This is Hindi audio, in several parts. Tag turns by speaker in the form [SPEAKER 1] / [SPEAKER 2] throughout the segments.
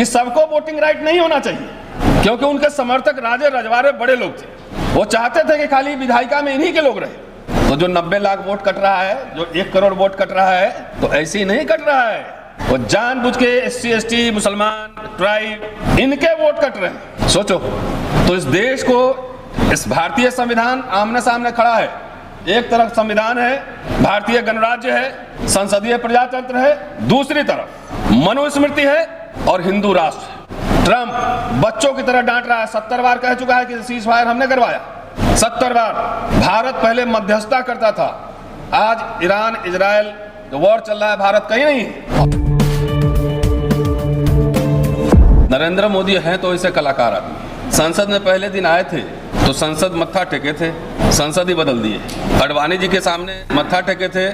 [SPEAKER 1] कि सबको वोटिंग राइट नहीं होना चाहिए, क्योंकि उनके समर्थक राजे रजवाड़े बड़े लोग थे। वो चाहते थे कि खाली विधायिका में इन्हीं के लोग रहे। तो जो 90 लाख वोट कट रहा है, जो 1 करोड़ वोट कट रहा है, तो ऐसे ही नहीं कट रहा है। वो जानबूझ के SC ST मुसलमान ट्राइब इनके वोट कट रहे हैं। सोचो, तो इस देश को, इस भारतीय संविधान आमने सामने खड़ा है। एक तरफ संविधान है, भारतीय गणराज्य है, संसदीय प्रजातंत्र है, दूसरी तरफ मनुस्मृति है और हिंदू राष्ट्र। ट्रंप बच्चों की तरह डांट रहा है, 70 बार कह चुका है कि सीज फायर हमने करवाया, 70 बार। भारत पहले मध्यस्थता करता था, आज ईरान इजराइल जो वॉर चल रहा है, भारत कहीं नहीं है। नरेंद्र मोदी हैं तो ऐसे कलाकार आदमी। संसद में पहले दिन आए थे तो संसद मत्था टेके थे, संसद ही बदल दिए। अडवाणी जी के सामने मत्था टेके थे,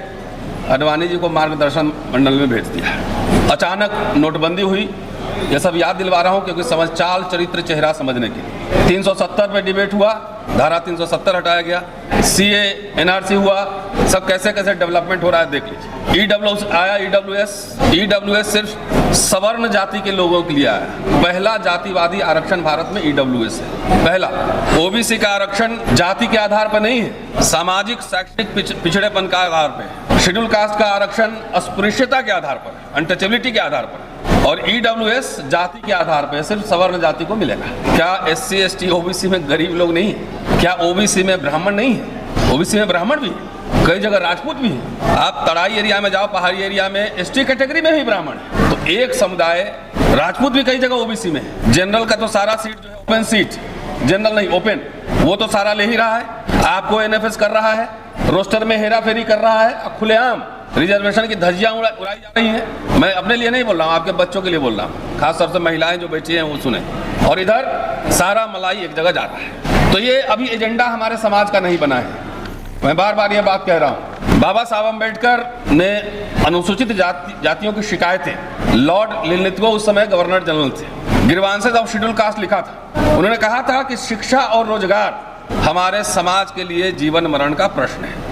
[SPEAKER 1] अडवाणी जी को मार्गदर्शन मंडल में भेज दिया। अचानक नोटबंदी हुई, ये सब याद दिलवा रहा हूँ क्योंकि समझ चाल चरित्र चेहरा समझने के लिए। 370 पे डिबेट हुआ, धारा 370 हटाया गया, CA NRC हुआ, सब कैसे कैसे डेवलपमेंट हो रहा है देख लीजिए। EWS आया, EWS सिर्फ सवर्ण जाति के लोगों के लिए आया। पहला जातिवादी आरक्षण भारत में EWS है, पहला। OBC का आरक्षण जाति के आधार पर नहीं है, सामाजिक शैक्षणिक पिछड़ेपन का आधार पर। शेड्यूल कास्ट का आरक्षण अस्पृश्यता के आधार पर, अनटचेबिलिटी के आधार पर। और EWS जाति के आधार पर सिर्फ सवर्ण जाति को मिलेगा। क्या SC ST OBC में गरीब लोग नहीं है? क्या OBC में ब्राह्मण नहीं है? OBC में ब्राह्मण भी है, कई जगह राजपूत भी है। आप तराई एरिया में जाओ, पहाड़ी एरिया में ST कैटेगरी में भी ब्राह्मण है। तो एक समुदाय, राजपूत भी कई जगह OBC में है। जनरल का तो सारा सीट जो है ओपन सीट, जनरल नहीं ओपन, वो तो सारा ले ही रहा है। आपको NFS कर रहा है, रोस्टर में हेरा फेरी कर रहा है, खुलेआम रिजर्वेशन की धज्जियां उड़ाई जा रही हैं। मैं अपने लिए नहीं बोल रहा हूँ, आपके बच्चों के लिए बोल रहा हूँ, खास तौर से महिलाएं जो बैठी हैं वो सुने। और इधर सारा मलाई एक जगह जा रहा है। तो ये अभी एजेंडा हमारे समाज का नहीं बना है। मैं बार बार ये बात कह रहा हूँ। बाबा साहब अम्बेडकर ने अनुसूचित जातियों की शिकायतें, लॉर्ड लिनलिथगो उस समय गवर्नर जनरल थे, गिरवान से जब शेड्यूल कास्ट लिखा था, उन्होंने कहा था कि शिक्षा और रोजगार हमारे समाज के लिए जीवन मरण का प्रश्न है।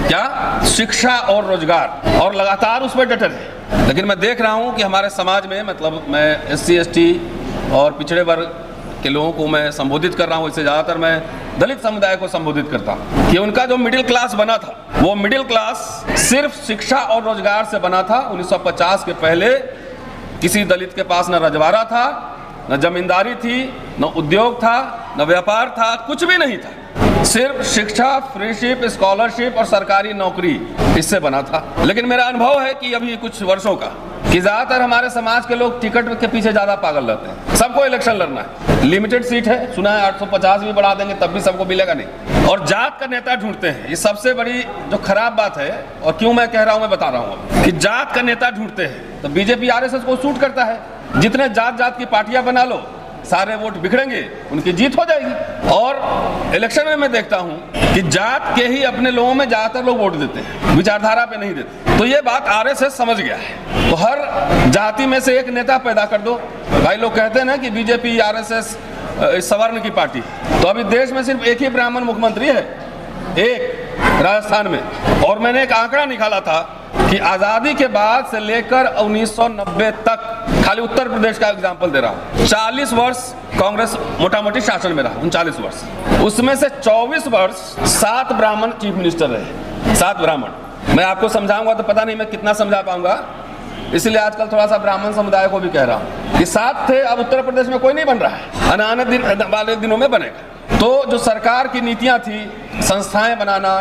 [SPEAKER 1] क्या? शिक्षा और रोजगार, और लगातार उस पर डटे है। लेकिन मैं देख रहा हूं कि हमारे समाज में, मतलब मैं SC ST और पिछड़े वर्ग के लोगों को मैं संबोधित कर रहा हूं, इससे ज़्यादातर मैं दलित समुदाय को संबोधित करता हूं, कि उनका जो मिडिल क्लास बना था, वो मिडिल क्लास सिर्फ शिक्षा और रोजगार से बना था। 1950 के पहले किसी दलित के पास न रजवाड़ा था, न जमींदारी थी, न उद्योग था, न व्यापार था, कुछ भी नहीं था। सिर्फ शिक्षा, फ्रीशिप, स्कॉलरशिप और सरकारी नौकरी, इससे बना था। लेकिन मेरा अनुभव है कि अभी कुछ वर्षों का, कि ज्यादातर हमारे समाज के लोग टिकट के पीछे ज्यादा पागल रहते हैं। सबको इलेक्शन लड़ना है, लिमिटेड सीट है, सुना है 850 भी बढ़ा देंगे तब भी सबको मिलेगा नहीं, और जात का नेता ढूंढते हैं। ये सबसे बड़ी जो खराब बात है, और क्यों मैं कह रहा हूं मैं बता रहा हूं, कि जात का नेता ढूंढते हैं। तो BJP RSS को सूट करता है, जितने जात की पार्टियां बना लो, सारे वोट बिखरेंगे, उनकी जीत हो जाएगी। और इलेक्शन में मैं देखता हूं कि जात के ही अपने लोगों में ज्यादातर लोग वोट देते हैं, विचारधारा पे नहीं देते। तो ये बात RSS समझ गया है। तो हर जाति में से एक नेता पैदा कर दो। भाई लोग कहते हैं ना कि BJP RSS सवर्ण की पार्टी, तो अभी देश में सिर्फ एक ही ब्राह्मण मुख्यमंत्री है, एक, राजस्थान में। और मैंने एक आंकड़ा निकाला था कि आजादी के बाद से लेकर 1990 तक, खाली उत्तर प्रदेश का एग्जांपल दे रहा हूं, 40 वर्ष कांग्रेस मोटा मोटी शासन में रहा, 39 वर्ष, उसमें से 24 वर्ष 7 ब्राह्मण चीफ मिनिस्टर रहे, 7 ब्राह्मण। मैं आपको समझाऊंगा तो पता नहीं मैं कितना समझा पाऊंगा, इसलिए आजकल थोड़ा सा ब्राह्मण समुदाय को भी कह रहा हूं कि 7 थे। अब उत्तर प्रदेश में कोई नहीं बन रहा है, आने वाले दिनों में बनेगा। तो जो सरकार की नीतियां थी, संस्थाएं बनाना,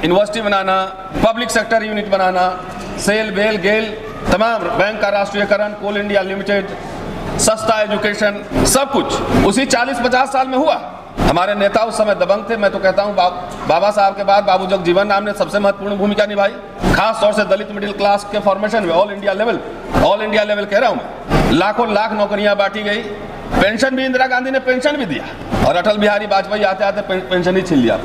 [SPEAKER 1] यूनिवर्सिटी बनाना, पब्लिक सेक्टर यूनिट बनाना, सेल, बेल, गेल, तमाम बैंक का राष्ट्रीयकरण, कोल इंडिया लिमिटेड, सस्ता एजुकेशन, सब कुछ उसी 40-50 साल में हुआ। हमारे नेता उस समय दबंग थे। मैं तो कहता हूँ बाबा साहब के बाद बाबू जगजीवन राम ने सबसे महत्वपूर्ण भूमिका निभाई, खास तौर से दलित मिडिल क्लास के फॉर्मेशन में। ऑल इंडिया लेवल कह रहा हूँ मैं, लाखों लाख नौकरियां बांटी गई, पेंशन भी, इंदिरा गांधी ने पेंशन भी दिया, और अटल बिहारी वाजपेयी आते आते पेंशन ही छीन लिया।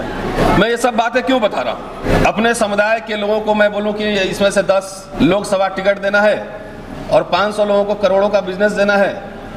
[SPEAKER 1] मैं ये सब बातें क्यों बता रहा हूँ? अपने समुदाय के लोगों को मैं बोलूँ कि इसमें से 10 लोकसभा टिकट देना है और 500 लोगों को करोड़ों का बिजनेस देना है,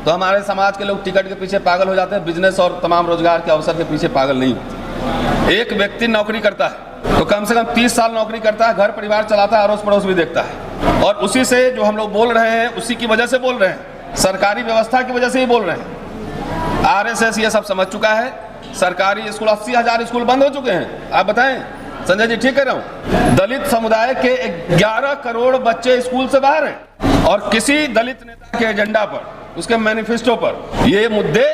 [SPEAKER 1] तो हमारे समाज के लोग टिकट के पीछे पागल हो जाते हैं, बिजनेस और तमाम रोजगार के अवसर के पीछे पागल नहीं होते। एक व्यक्ति नौकरी करता है तो कम से कम 30 साल नौकरी करता है, घर परिवार चलाता है, अड़ोस पड़ोस भी देखता है, और उसी से जो हम लोग बोल रहे हैं, उसी की वजह से बोल रहे हैं। सरकारी व्यवस्था की वजह से ही बोल रहे हैं। आरएसएस ये सब समझ चुका है। सरकारी स्कूल 80,000 स्कूल बंद हो चुके हैं। आप बताएं संजय जी, ठीक कह रहा हूं? दलित समुदाय के 11 करोड़ बच्चे स्कूल से बाहर हैं और किसी दलित नेता के एजेंडा पर, उसके मैनिफेस्टो पर ये मुद्दे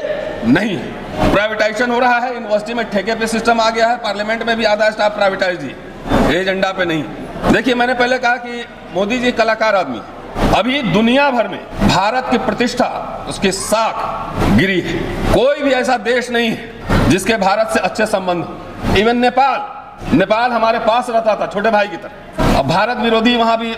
[SPEAKER 1] नहीं है। प्राइवेटाइजेशन हो रहा है, यूनिवर्सिटी में ठेके पे सिस्टम आ गया है, पार्लियामेंट में भी आधा स्टाफ प्राइवेटाइज ही, एजेंडा पे नहीं। देखिए, मैंने पहले कहा कि मोदी जी कलाकार आदमी। अभी दुनिया भर में भारत की प्रतिष्ठा, उसकी साख गिरी है। कोई भी ऐसा देश नहीं है जिसके भारत से अच्छे संबंध हो। इवन नेपाल हमारे पास रहता था छोटे भाई की तरह। अब भारत विरोधी वहां भी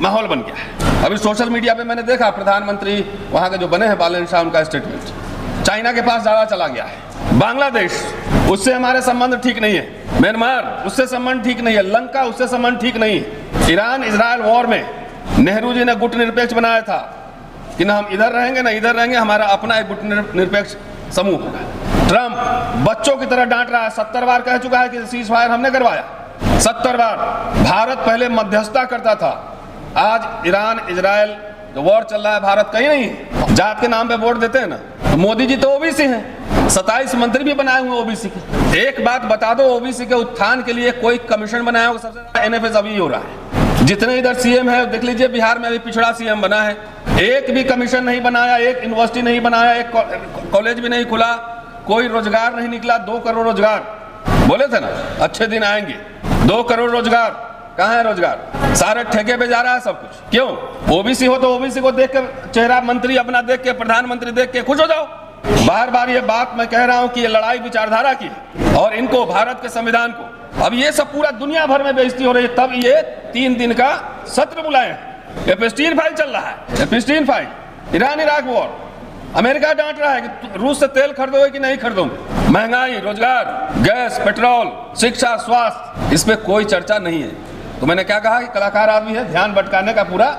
[SPEAKER 1] माहौल बन गया है। अभी सोशल मीडिया पे मैंने देखा प्रधानमंत्री वहां के जो बने हैं बालन शाह, उनका स्टेटमेंट चाइना के पास ज्यादा चला गया है। बांग्लादेश, उससे हमारे संबंध ठीक नहीं है। म्यांमार, उससे संबंध ठीक नहीं है। लंका, उससे संबंध ठीक नहीं है। ईरान इजराइल वॉर में नेहरू जी ने गुट निरपेक्ष बनाया था कि ना हम इधर रहेंगे ना इधर रहेंगे, हमारा अपना एक गुट निरपेक्ष समूह होगा। ट्रंप बच्चों की तरह डांट रहा है। 70 बार कह चुका है कि सीज फायर हमने करवाया। 70 बार। भारत पहले मध्यस्थता करता था। आज ईरान इजराइल जो वॉर चल रहा है, भारत कहीं नहीं है। जात के नाम पे वोट देते हैं ना, तो मोदी जी तो ओबीसी हैं। 27 मंत्री भी बनाए हुए ओबीसी के। एक बात बता दो, ओबीसी के उत्थान के लिए कोई कमीशन बनाया होगा? सबसे ज्यादा एनएफएस अभी हो रहा है। जितने इधर सीएम है देख लीजिए, बिहार में अभी पिछड़ा सीएम बना है। एक भी कमीशन नहीं बनाया, एक यूनिवर्सिटी नहीं बनाया, एक कॉलेज भी नहीं खुला, कोई रोजगार नहीं निकला। 2 करोड़ रोजगार बोले थे ना, अच्छे दिन आएंगे। 2 करोड़ रोजगार, कहाँ है रोजगार? सारे ठेके पे जा रहा है सब कुछ। क्यों? ओबीसी हो तो ओबीसी को देख के, चेहरा मंत्री अपना देख के, प्रधानमंत्री देख के खुश हो जाओ। बार बार ये बात मैं कह रहा हूं कि ये लड़ाई विचारधारा की है और इनको, भारत के संविधान को, अब ये सब पूरा दुनिया भर में बेइज्जती हो रही है। तब ये 3 दिन का सत्र बुलाए हैं। एपिस्टीन फाइल चल रहा है, Epstein file. Iran Iraq war, America डांट रहा है कि रूस से तेल खरीदोगे कि नहीं खरीदोगे। महंगाई, रोजगार, गैस, पेट्रोल, शिक्षा, स्वास्थ्य, इस पे कोई चर्चा नहीं है। तो मैंने क्या कहा कि कलाकार आदमी है, ध्यान भटकाने का पूरा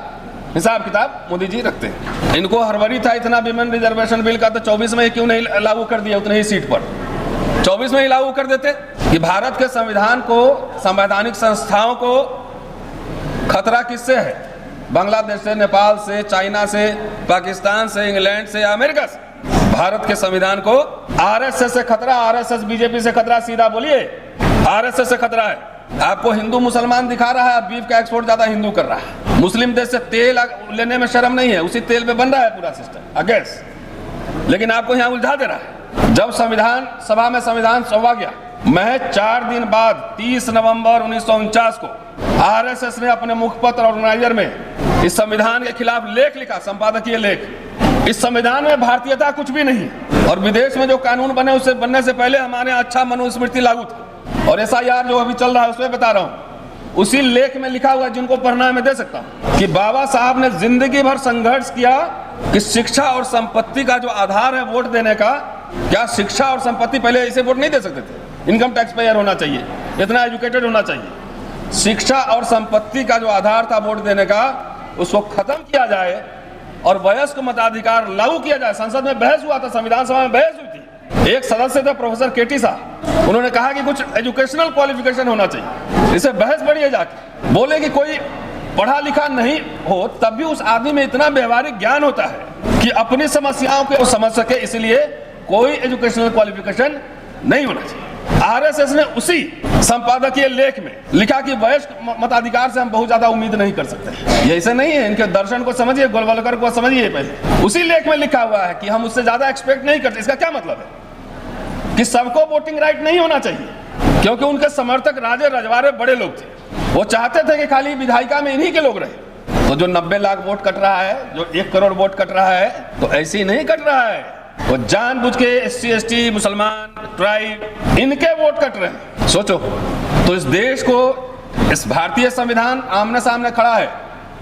[SPEAKER 1] हिसाब किताब मोदी जी रखते हैं। इनको हड़बड़ी था इतना विमेन रिजर्वेशन बिल का, तो 24 में क्यों नहीं लागू कर दिया उतनी ही सीट पर? 24 में ही लागू कर देते कि भारत के संविधान को, संवैधानिक संस्थाओं को खतरा किससे है? बांग्लादेश से, नेपाल से, चाइना से, पाकिस्तान से, इंग्लैंड से या अमेरिका से। भारत के संविधान को आरएसएस से खतरा, आरएसएस बीजेपी से खतरा। सीधा बोलिए, आरएसएस से खतरा है। आपको हिंदू मुसलमान दिखा रहा है, बीफ का एक्सपोर्ट ज्यादा हिंदू कर रहा है। मुस्लिम देश से तेल लेने में शर्म नहीं है, उसी तेल पे बन रहा है पूरा सिस्टम गैस, लेकिन आपको यहाँ उलझा दे रहा है। जब संविधान सभा में संविधान सभा गया, महज 4 दिन बाद 30 नवंबर 1949 को आरएसएस ने अपने मुखपत्र और ऑर्गेनाइजर में इस संविधान के खिलाफ लेख लिखा, संपादकीय लेख। इस संविधान में भारतीयता कुछ भी नहीं, और विदेश में जो कानून बने उससे बनने से पहले हमारे अच्छा मनुस्मृति लागू था। और SIR जो अभी चल रहा है उसमें बता रहा हूं, उसी लेख में लिखा हुआ है, जिनको पढ़ना है मैं दे सकता हूं, कि बाबा साहब ने जिंदगी भर संघर्ष किया कि शिक्षा और संपत्ति का जो आधार है वोट देने का, क्या शिक्षा और संपत्ति, पहले ऐसे वोट नहीं दे सकते थे, इनकम टैक्स पेयर होना चाहिए, इतना एजुकेटेड होना चाहिए। शिक्षा और संपत्ति का जो आधार था वोट देने का, उसको खत्म किया जाए और वयस्क मताधिकार लागू किया जाए। संसद में बहस हुआ था, संविधान सभा में बहस हुई थी। एक सदस्य थे प्रोफेसर केटी साहब, उन्होंने कहा कि कुछ एजुकेशनल क्वालिफिकेशन होना चाहिए। इसे बहस बढ़ी है जाके, बोले कि कोई पढ़ा लिखा नहीं हो तब भी उस आदमी में इतना व्यवहारिक ज्ञान होता है कि अपनी समस्याओं को समझ सके, इसलिए कोई एजुकेशनल क्वालिफिकेशन नहीं होना चाहिए। आरएसएस ने उसी संपादकीय लेख में लिखा कि वयस्क मताधिकार से हम बहुत ज्यादा उम्मीद नहीं कर सकते। ये ऐसे नहीं है, इनके दर्शन को समझिए, गोलवलकर को समझिए। पहले उसी लेख में लिखा हुआ है कि हम उससे ज्यादा एक्सपेक्ट नहीं करते। इसका क्या मतलब है? कि सबको वोटिंग राइट नहीं होना चाहिए, क्योंकि उनके समर्थक राजे रजवाड़े बड़े लोग थे। वो चाहते थे कि खाली विधायिका में इन्हीं के लोग रहे। तो जो 90 लाख वोट कट रहा है, जो 1 करोड़ वोट कट रहा है, तो ऐसे ही नहीं कट रहा है। वो जानबूझ के SC ST, मुसलमान, ट्राइब, इनके वोट कट रहे हैं। सोचो, तो इस देश को, इस भारतीय संविधान आमने सामने खड़ा है।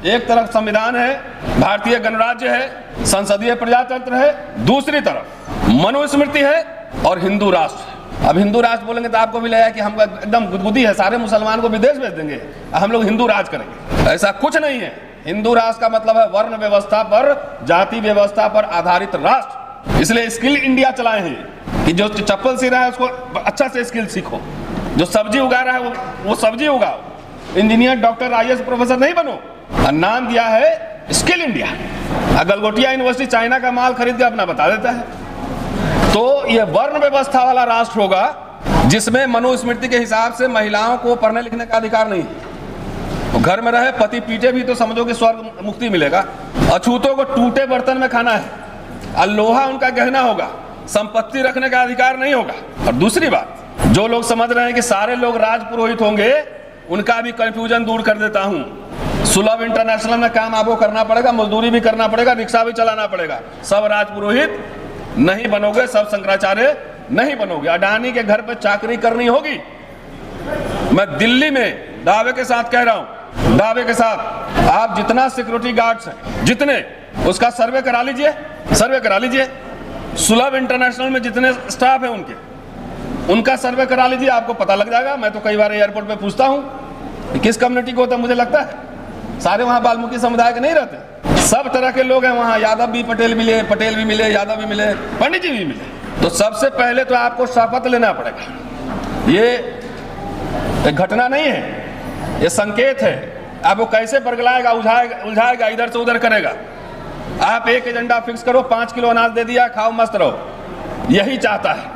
[SPEAKER 1] एक तरफ संविधान है, भारतीय गणराज्य है, संसदीय प्रजातंत्र है, दूसरी तरफ मनुस्मृति है और हिंदू राष्ट्र। अब हिंदू राष्ट्र बोलेंगे तो आपको भी लगेगा कि हम एकदम गुदगुदी है, सारे मुसलमान को विदेश भेज देंगे, हम लोग हिंदू राज करेंगे। ऐसा कुछ नहीं है। हिंदू राष्ट्र का मतलब है वर्ण व्यवस्था पर, जाति व्यवस्था पर आधारित राष्ट्र। इसलिए स्किल इंडिया चलाए हैं कि जो चप्पल सी रहा है उसको अच्छा से स्किल सीखो, जो सब्जी उगा रहा है वो सब्जी उगाओ। इंजीनियर, डॉक्टर, IAS प्रोफेसर नहीं बनो। नाम दिया है skill India. Galgotia university China का माल खरीद के अपना बता देता है। तो यह वर्ण व्यवस्था वाला राष्ट्र होगा जिसमें मनुस्मृति के हिसाब से महिलाओं को पढ़ने लिखने का अधिकार नहीं है। तो घर में रहे पति पीटे भी तो समझो कि स्वर्ग मुक्ति मिलेगा। अछूतों को टूटे बर्तन में खाना है और लोहा उनका गहना होगा, संपत्ति रखने का अधिकार नहीं होगा। और दूसरी बात, जो लोग समझ रहे हैं कि सारे लोग राजपुरोहित होंगे, उनका भी कंफ्यूजन दूर कर देता हूं। सुलभ इंटरनेशनल में काम आपको करना पड़ेगा, मजदूरी भी करना पड़ेगा, रिक्शा भी चलाना पड़ेगा। सब राजपुरोहित नहीं बनोगे, सब शंकराचार्य नहीं बनोगे। अडानी के घर पे चाकरी करनी होगी। मैं दिल्ली में दावे के साथ कह रहा हूं, दावे के साथ, आप जितना सिक्योरिटी गार्ड्स हैं जितने, उसका सर्वे करा लीजिए, सर्वे करा लीजिए। सुलभ इंटरनेशनल में जितने स्टाफ है उनका सर्वे करा लीजिए, आपको पता लग जाएगा। मैं तो कई बार एयरपोर्ट पे पूछता हूं किस कम्युनिटी को होता, मुझे लगता है सारे वहां वाल्मीकि समुदाय के नहीं रहते, सब तरह के लोग हैं वहां। यादव भी पटेल मिले, पटेल भी मिले, यादव भी मिले, पंडित जी भी मिले। तो सबसे पहले तो आपको शपथ लेना पड़ेगा। ये एक घटना नहीं है, ये संकेत है। आपको कैसे बरगलाएगा, उलझाएगा, इधर से उधर करेगा। आप एक एजेंडा फिक्स करो, 5 किलो अनाज दे दिया, खाओ मस्त रहो, यही चाहता है।